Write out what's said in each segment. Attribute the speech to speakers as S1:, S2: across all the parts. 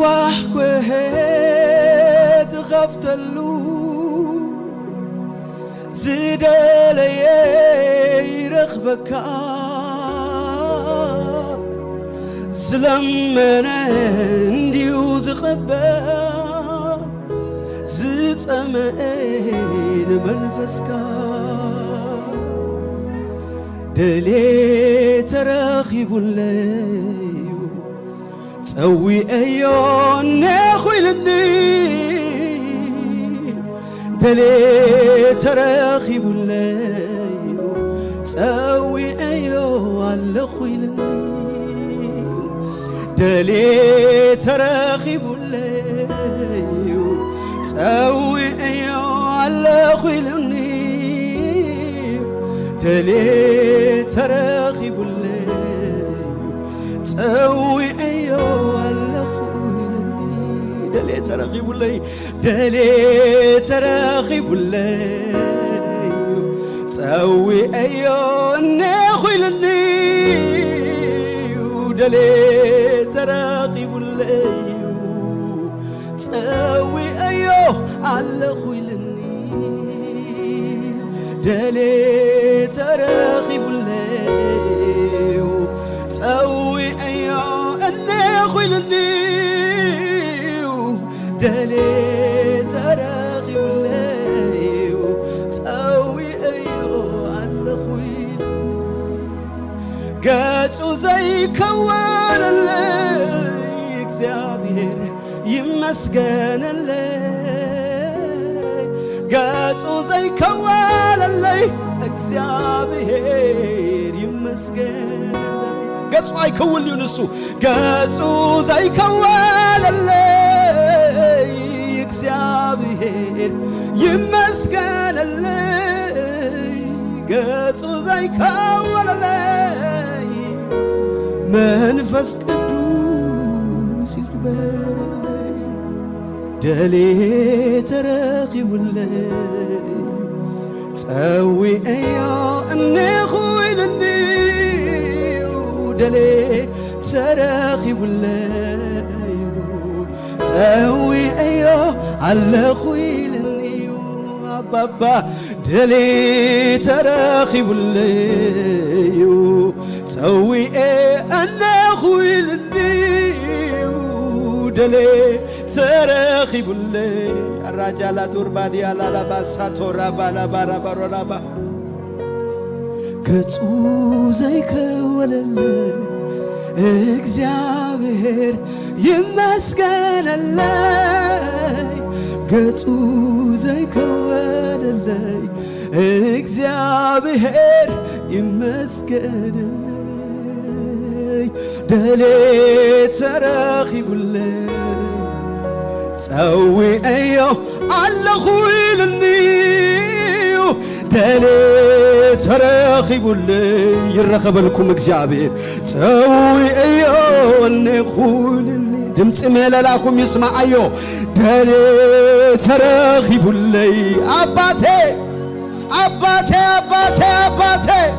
S1: أنكوح كوهد غفتلو زدلي رخبكا زلمنا انديو زقبا زتسمعين منفسكا دلي تراخيب الليل تسوي أيون ناخوي للنيل دلي تراخيب الليل تسوي أيون على خوي للنيل دلي تراخيب الليل تسوي أيون على خوي للنيل دلي تراخيب الليل تسوي أيوه على خويلني دلي تراخيب الليل دلي تراخيب الليل تسوي أيوه نخويلني دلي تراخيب الليل تسوي أيوه على خويلني دلي تراخيب الليل تسوي أيوه أني خويلني دلي تراخيب الليل تسوي أيوه على خويلني قاتو زي كوان الليل እግዚአብሔር يمسكن الليل قاتو زي كوان الليل እግዚአብሔር يمسكن قاتو اي كول يونسو قاتو زي كوال اللي እግዚአብሔር يمسكن اللي قاتو زي كوال اللي منفس قدوس يكبر اللي دلي تراخيب اللي تسوي أيوه أني خويلني دلي تراخيب الليل تسوي أيوه على خويلني بابا دلي تراخيب الليل تسوي أنا خويلني دلي تراخيب الليل الرجال تربادي على لباسا ترابا لبارا برابا قاتو زي كوال الليل እግዚአብሔር يمسكن الليل قاتو زي كوال الليل እግዚአብሔር يمسكن الليل دلي تراخيب الليل تسوي أيوه على خويلني دلي تراخيب الليل يرخب لكم እግዚአብሔር تسوي أيوه نخولني دمت مللاكم يسمع أيوه دلي تراخيب الليل أباتي أباتي أباتي أباتي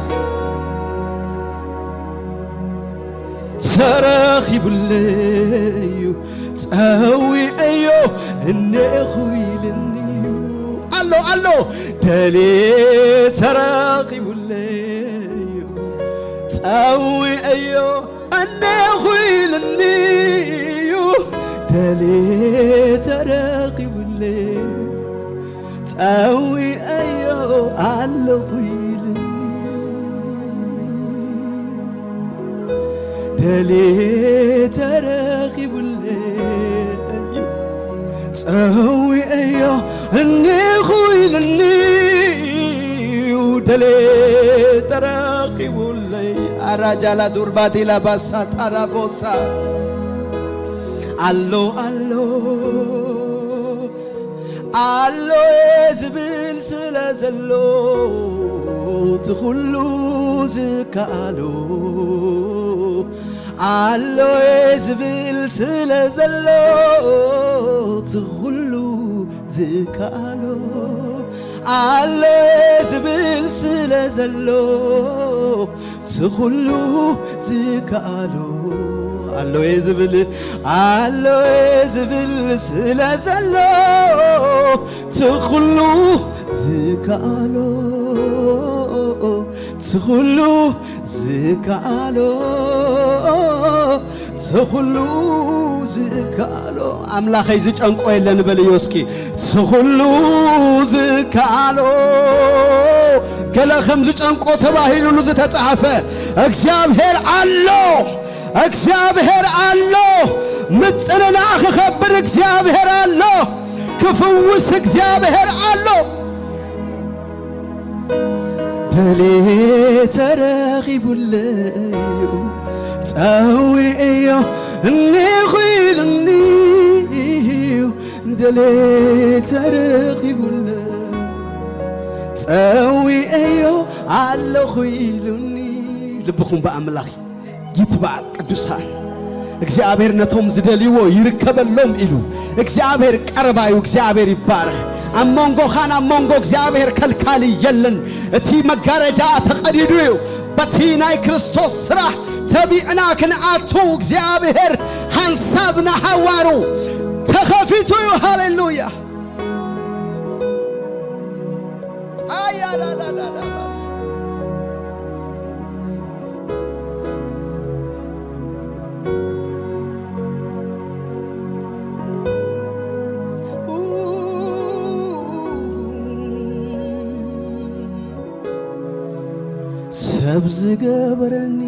S1: تراخيب الليل تسوي أيوه نخولني الله الله دلي تراخيب الليل تسوي أيوه أنا خويلني دلي تراخيب الليل تسوي أيوه على خويلني دلي تراخيب الليل تسوي أيوه أني خويلني دلي تراخيب الليل الرجال درباتي لباسا ترابوسا ألو ألو ألو يزبل سلازلو تخلو زكالو ألو يزبل سلازلو تخلو زكالو ألو يزبل سلازلو تخلو زكالو allo ezbil silazallo tukhulu zikalo tukhulu zikalo amlakhey zicanqo yelen beliyoski tukhulu zikalo kala khamz canqo tabahilu zitatahafe እግዚአብሔር አለው ምጽነና አخبር እግዚአብሔር አለው ክፉውስ እግዚአብሔር አለው ደሌ ተረኺቡልዩ ጻዊዮ እንኺልኒዩ ደሌ ተረኺቡልዩ ጻዊዮ አለኺሉኒ ልብኹም በአምላኽ ይትባል ቅዱሳን እግዚአብሔር ነቶም ዝደልይዎ ይርከበሎም ኢሉ እግዚአብሔር ቀርባዩ እግዚአብሔር ይባርክ አሞንጎ ኻና አሞንጎ እግዚአብሔር ከልካሊ የለን እቲ መጋረጃ ተቀዲዱ በቲናይ ክርስቶስ ስራ ተቢዕና ክንአቱ እግዚአብሔር ሐንሳብና ሐዋሩ ተኸፊቱ ሃሌሉያ አያላላላባስ ሰብዝ ገበረኒ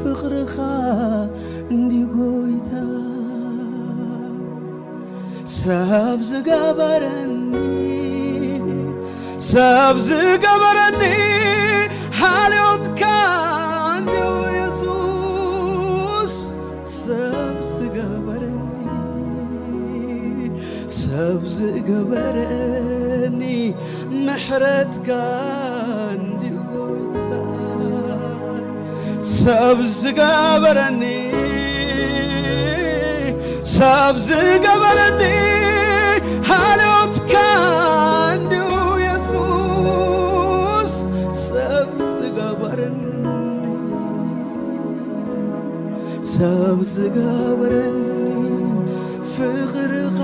S1: ፍቅርኻ እንዲጎይታ ሰብዝ ገበረኒ ሃልዮትካ እንዲው ኢየሱስ ሰብዝ ገበረኒ ምሕረትካ ሰብዝ ገበረኒ ሃልዮትካ እንዲው ኢየሱስ ሰብዝ ገበረኒ ፍቅርኻ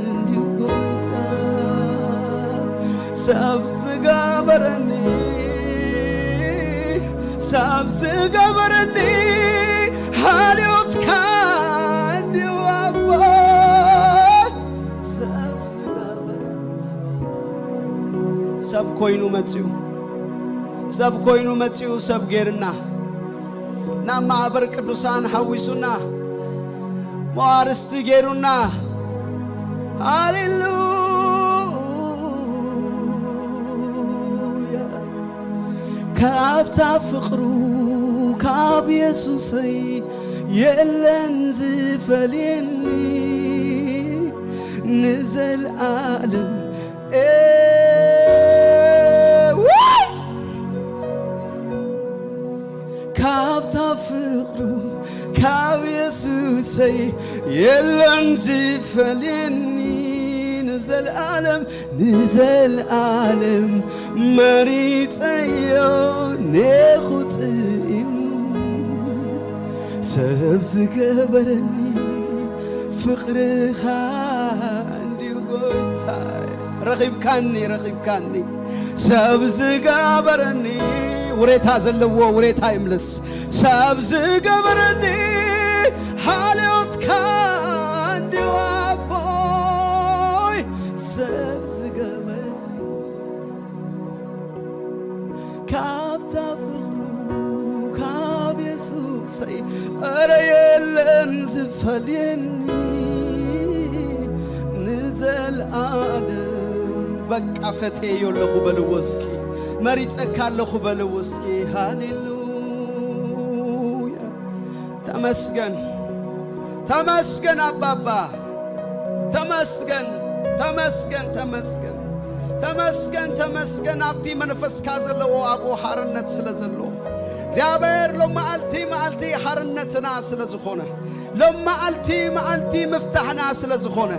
S1: እንዲው ጎይታ ሰብዝ ገበረኒ ሃልዮትካ እንዲው አባ ሰብዝ ገበረኒ ሰብ ኮይኑ መጽኡ ሰብ ጌርና ናማ አበር ቅዱሳን ሐዊሱና ማርስት ጌሩና ሃሌሉያ ካብታ ፍቅሩ ካብ ኢየሱሰይ የለን ዝፈልየኒ ንዘልዓለም ካብታ ፍቅሩ ካብ ኢየሱሰይ የለን ዝፈልየኒ ንዘልዓለም መሪፀዮ ነኹጥዩ ሰብዝ ገበረኒ ፍቅርኻ እንዲው ጎይታ ረኺብካኒ ሰብዝ ገበረኒ ውሬታ ዘለዎ ውሬታ ይምለስ ሰብዝ ገበረኒ ሃልዮትካ እንዲው አቦይ ሰብዝ ገበረኒ ካብታ ፍቅሩ ካብ ኢየሱሰይ አረ የለን ዝፈልየኒ ንዘልዓለም በቃ ፈቴ የለኹ በልወስኪ መሪጸካለኹ በልወስኪ ሃሌሉያ ተመስገን አባባ ተመስገን አብቲ መንፈስ ካዘለው አቦ ሐርነት ስለዘሎ እግዚአብሔር ለማልቲ ሐርነትና ስለዝኾነ ለማልቲ መፍታሕና ስለዝኾነ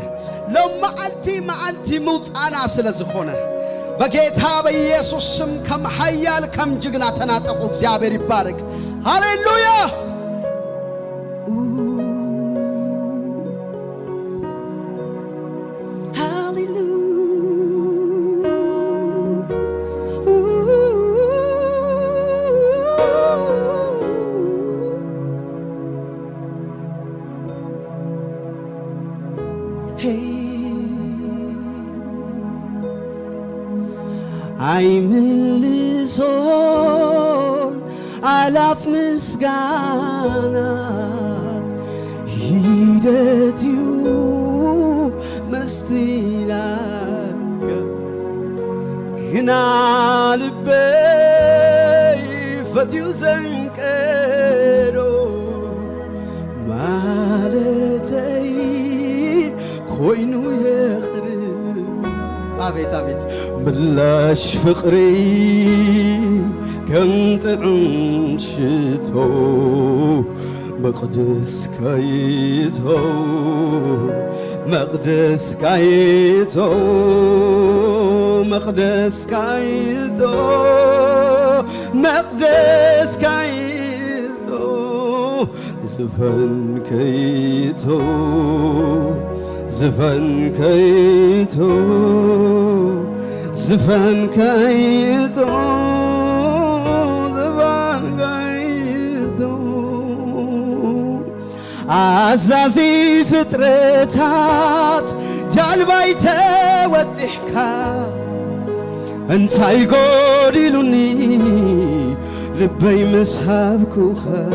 S1: ለማልቲ መውጻና ስለዝኾነ በጌታ በኢየሱስ ስም ከም ኃያል ከም ጅግና ተናጠቁ እግዚአብሔር ይባረክ ሃሌሉያ አይምልሶን አላፍ ምስጋና ሂደትዩ መስትናት ግና ልበይ ፈትዩ ዘንቀዶ ማለተይ ኮይኑ የኽርብ አቤት አቤት ምላሽ ፍቅሪ كنطعم شتو مقدس كايتو مقدس كايتو مقدس كايتو مقدس كايتو زفن كايتو زفن كايتو زفن كايتو عزازي فطرتات جالباي توضحكا انت يقولوني لبي مسحبكوخا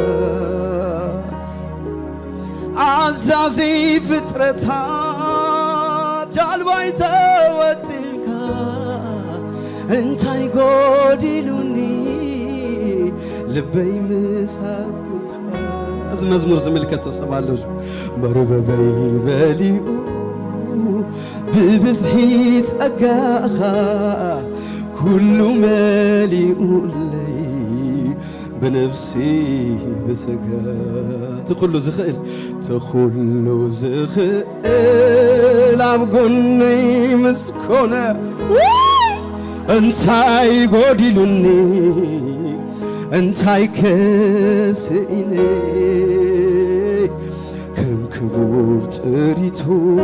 S1: عزازي فطرتات جالباي توضحكا انت يقولوني لبي مسحبكوخا از مزمور زملكت صبالو برببي باليو ببزحيت أقاخا كل مالي لي بنفسي بسقا تخلو زخيل تخلو زخيل عم قلني مسكونة انتاي قوديلوني انتاي كسيني كم كبور تريتو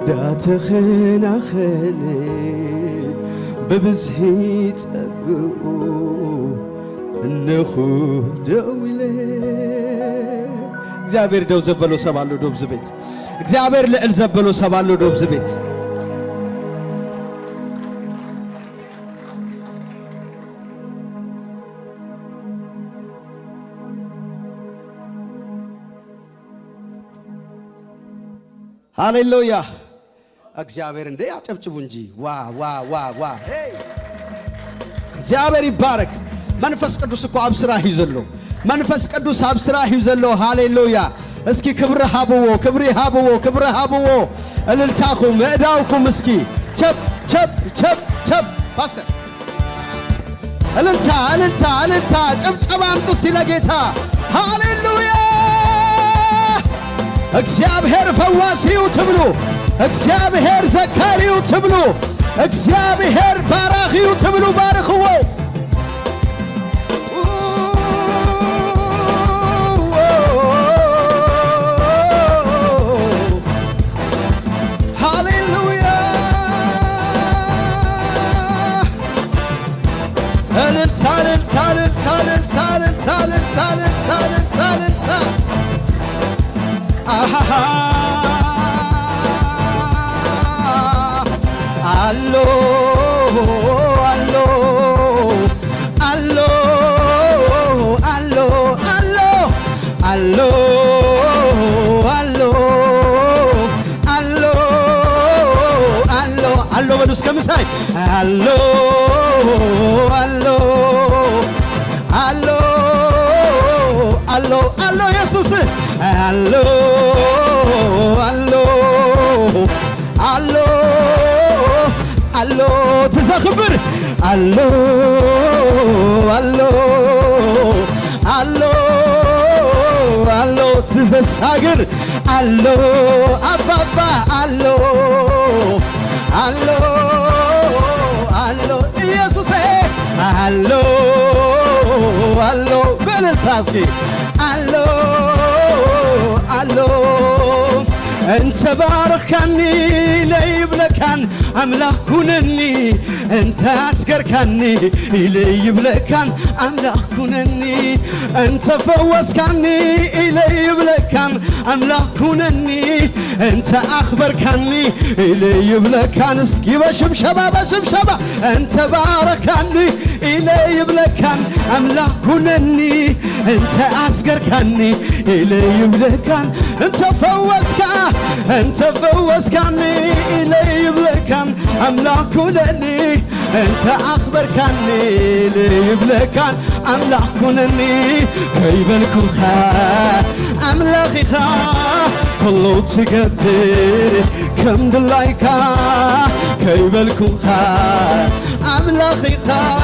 S1: داتخنا خني ببزهيت أقو النخو دويلي እግዚአብሔር ደው ዘበሎ ሰባሉ ዶብ ዝቤት እግዚአብሔር ለእል ዘበሎ ሰባሉ ዶብ ዝቤት ሃሌሉያ እግዚአብሔር እንደ ያጨብጭቡ እንጂ ዋ ዋ ዋ ዋ እግዚአብሔር ይባረክ መንፈስ ቅዱስ እኮ አብስራ ይዘሎ መንፈስ ቅዱስ አብስራ ይዘሎ ሃሌሉያ እስኪ ክብር ሃብዎ ክብር ሃብዎ ክብር ሃብዎ እልልታኩም መዳውኩም እስኪ ቸብ ቸብ ቸብ ቸብ ፓስተር እልልታ እልልታ እልልታ ጨብጨባ አምጡ እስቲ ለጌታ ሃሌሉያ እግዚአብሔር ፈዋሲው ትብሉ እግዚአብሔር ዘካሪው ትብሉ እግዚአብሔር ባራኺው ትብሉ ባርኽዎ ሃሌሉያ እልልታ allo allo allo allo allo allo allo allo allo allo በሉስ ከምሳይ allo allo allo allo allo ኢየሱስ allo allo allo allo تزخبر allo allo allo allo تزساغر allo ababa allo allo allo ኢየሱስ allo allo በልታስኪ allo allo أنت باركني ليبلكن أملاك كونني أنت أسكركني ليبلكن أملاك كونني أنت فوزكني ليبلكن أملاك كونني أنت أخبركني ليبلكن اسكي بشبشبة أنت باركني ليبلكن أملاك كونني أنت أسكركني ليبلكن أنت فوزكني ليبلكن أملاك كونني أنت أخبركني ليبلكن أملاك كونني كيبلكم خا أملاخي خا كله تقدر كم دلايكا كيبلكم خا أملاخي خا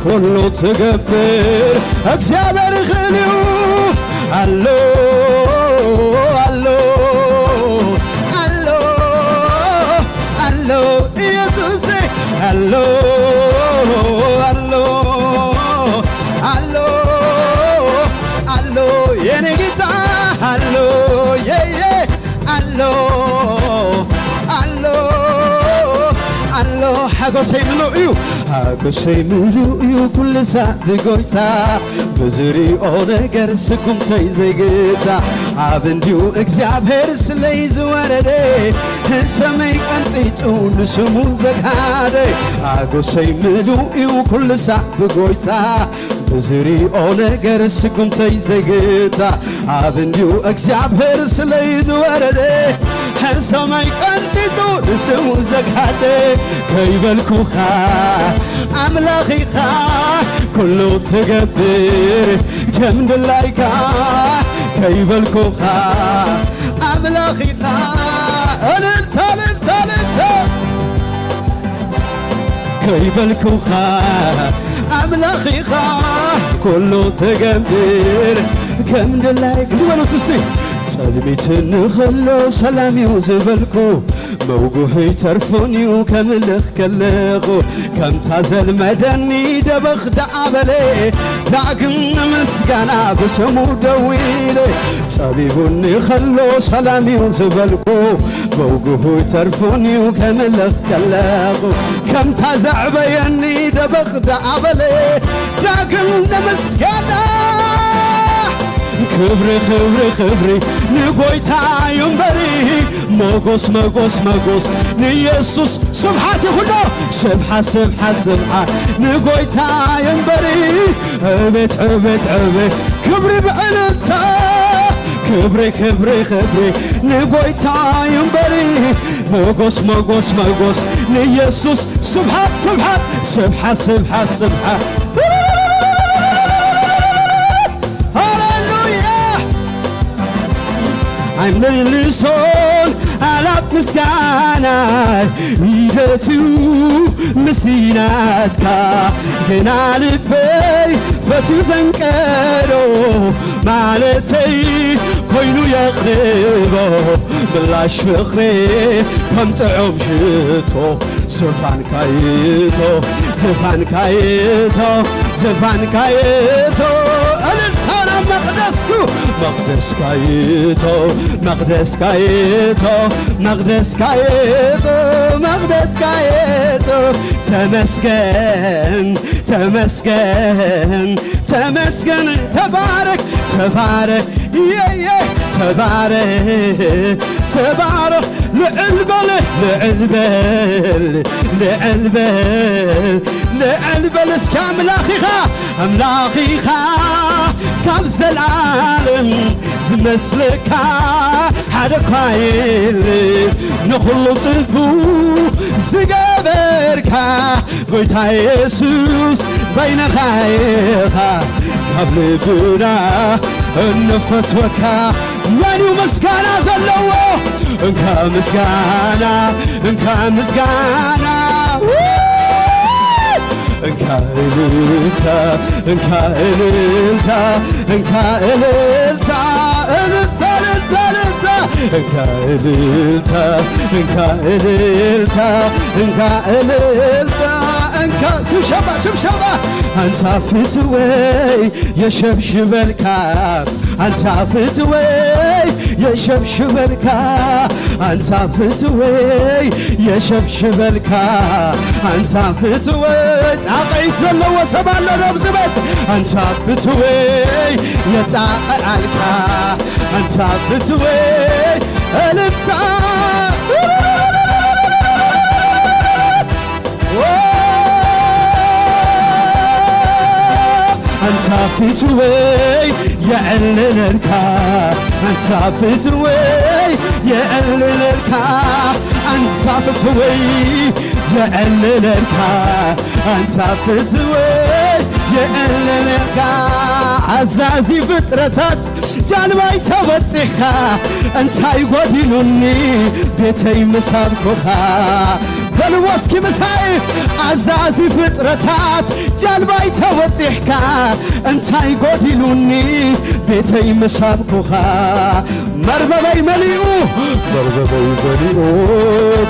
S1: كله تقدر أكسابر خليو ألو يسوسي ألو يا نجيتا ألو حاجة ملوئيو كل ساعة قويتا بزري أونجر سكم تيزيجتا عبنديو إكزابير سليز وردي سميك أنتيتون سموزك هادي حاجة ملوئيو كل ساعة قويتا بزري أونجر سكم تيزيجتا عبنديو إكزابير سليز وردي سميك أنتيتون سموزك هادي كيبلكو خا أملاخي خا كله تقدر كم دلايكا كيبلكو خا أملاخي خا ألتا كيبلكو خا أملاخي خا كله تقدر كم دلايكا دولو تستي سلميتن خلو سلامي وزبلكو موجوهي ترفوني وكملخ كلغو كم تازل مدني دبخ دعبلي داقم مسكنا بسمو دويلي طبيبوني خلو سلامي وزبلكو موجوهي ترفوني وكملخ كلغو كم تازع بيني دبخ دعبلي داقم مسكنا خبري نقويتا ينبري مغوس نيسوس سبحاتي خلو سبحة نقويتا ينبري عبت كبري بقلبتا كبري نقويتا ينبري مغوس نيسوس سبحة I'm really soul على مسكانا يدتو مسيناتك هنا لبي فتو زنكرو مالتي كوينو يغربو بلاش فخري كم تعم شتو زفان كايتو مقدس كايتو تمسكن تبارك لعلبل اسكام أملاخيخا كابز العالم زمسلكا حدا كايل نخلص البو زقابركا قويتا يسوس بين خايخا قبل بنا النفت وكا وانيو مسكانا زلوه انكا مسكانا انكا شبشبة أنت فتوي يا شبشب الكاب أنت فتوي የሸብሽበልካ አንተ ፍትወይ የሸብሽበልካ አንተ ፍትወይ ጣቀይት ዘለው ሰባለ ረብዝበት አንተ ፍትወይ የጣቀልካ አንተ ፍትወይ እልልታ أنت فتوي يعللك أنت فتوي يعللك أنت فتوي يعللك أنت فتوي يعللك عزازي فترتات جانباي توتيخا أنت يقودينوني بيتي مسابقوخا بلوسكي مسايف عزازي فترتات جالباي توتيحكا انتاي قوديلوني بيتي مسابقوخا مربباي مليئو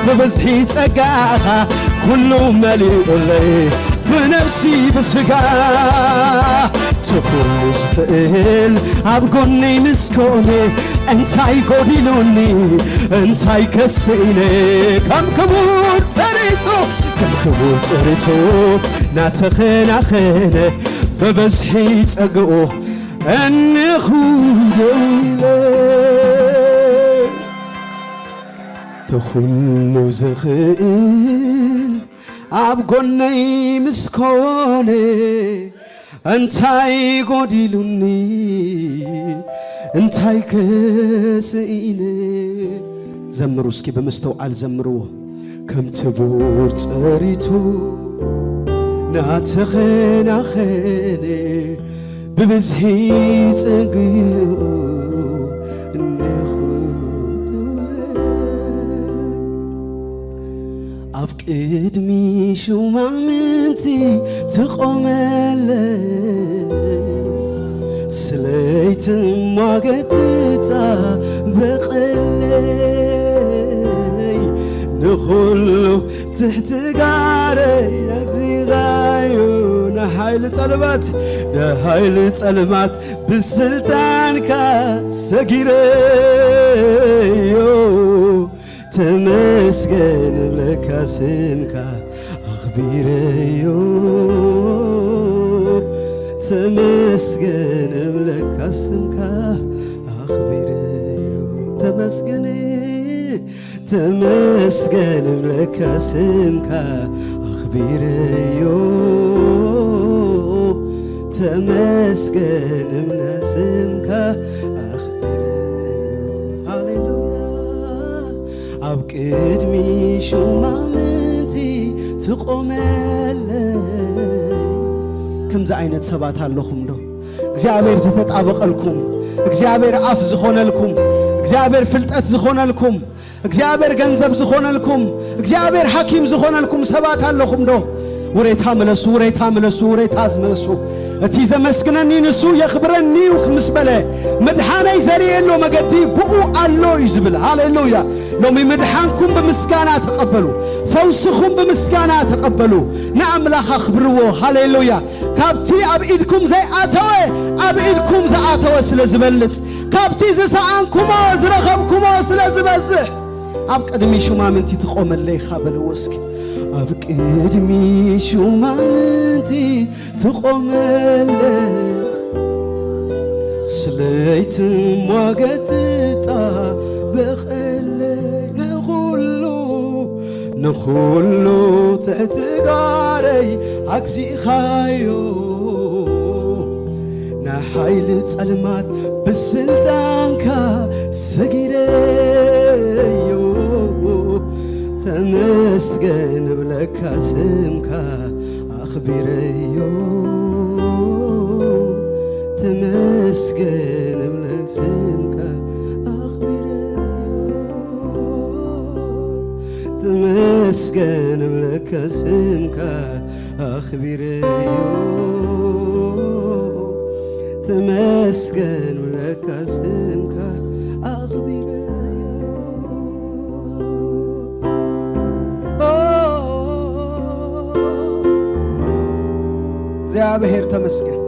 S1: ببزحي تقاها كله مليئو لي بنفسي بسقا تقول زفئل عبقوني مسكوني انتاي قوديلوني انتاي كسيني كم كبور تريتو كم كبور تريتو ناتخنا خيني ببزحي تقو اني خوديلي تخلو زخيل عبقوني مسكوني انتاي قوديلوني انتاي كسيني زمرو اسكي بمستوعال زمرو كم تبور تريتو ناتخنا خيني ببزحي تقيو أبقدمي شو معمنتي تقوملي سليت مواقتتا بقلي نخلو تحت قاري يدي غايو نحايل تلمات نحايل تلمات بالسلطان كاسقيريو تمسكن بلك اسمك أخبيريو تمسكن بلك اسمك أخبيريو تمسكني تمسكن بلك اسمك أخبيريو تمسكن بلك اسمك أخبيريو هاليلويا أبقدمي شو معمنتي تقوملي كم زعينة سبات هاللخم دو እግዚአብሔር ዝተጣበቀልኩም እግዚአብሔር አፍ ዝኾነልኩም እግዚአብሔር ፍልጠት ዝኾነልኩም እግዚአብሔር ገንዘብ ዝኾነልኩም እግዚአብሔር ሐኪም ዝኾነልኩም ሰባት አለኩም ዶ ወሬታ መለሱ ወሬታ መለሱ ወሬታ ዝመለሱ እቲ ዘመስግነኒ ንሱ የኽብረኒ ወክምስበለ መድሓነይ ዘሪየሎ መገዲ ብኡ አሎ ይዝብል ሃሌሉያ ሎሚ መድሓንኩም በምስጋና ተቀበሉ ፈውስኩም በምስጋና ተቀበሉ ንአምላኽ አኽብርዎ ሃሌሉያ ካብቲ ኣብ ኢድኩም ዘይኣተወ ኣብ ኢድኩም ዘኣተወ ስለዝበልጽ ካብቲ ዘሰኣንኩሞ ዝረኸብኩሞ ስለዝበዝሕ ኣብ ቅድሚ ሹማምንቲ ትቆመለይ ኻበልወስኪ ኣብ ቅድሚ ሹማምንቲ ትቆመለይ ስለይት ሟገትጣ በኸለይ ንኹሉ ትዕትጋረይ ኣግዚኻዮ ናሓይሊ ጸልማት ብስልጣንካ ሰጊደዮ ተመስገን ብለካ ስምካ ኣኽቢረዮ ተመስገን ብለካ ስምካ ኣኽቢረዮ ተመስገን ብለካ ስምካ ኣኽቢረዮ تمسكن ولك اسمك أخبري زي عبهير تمسكن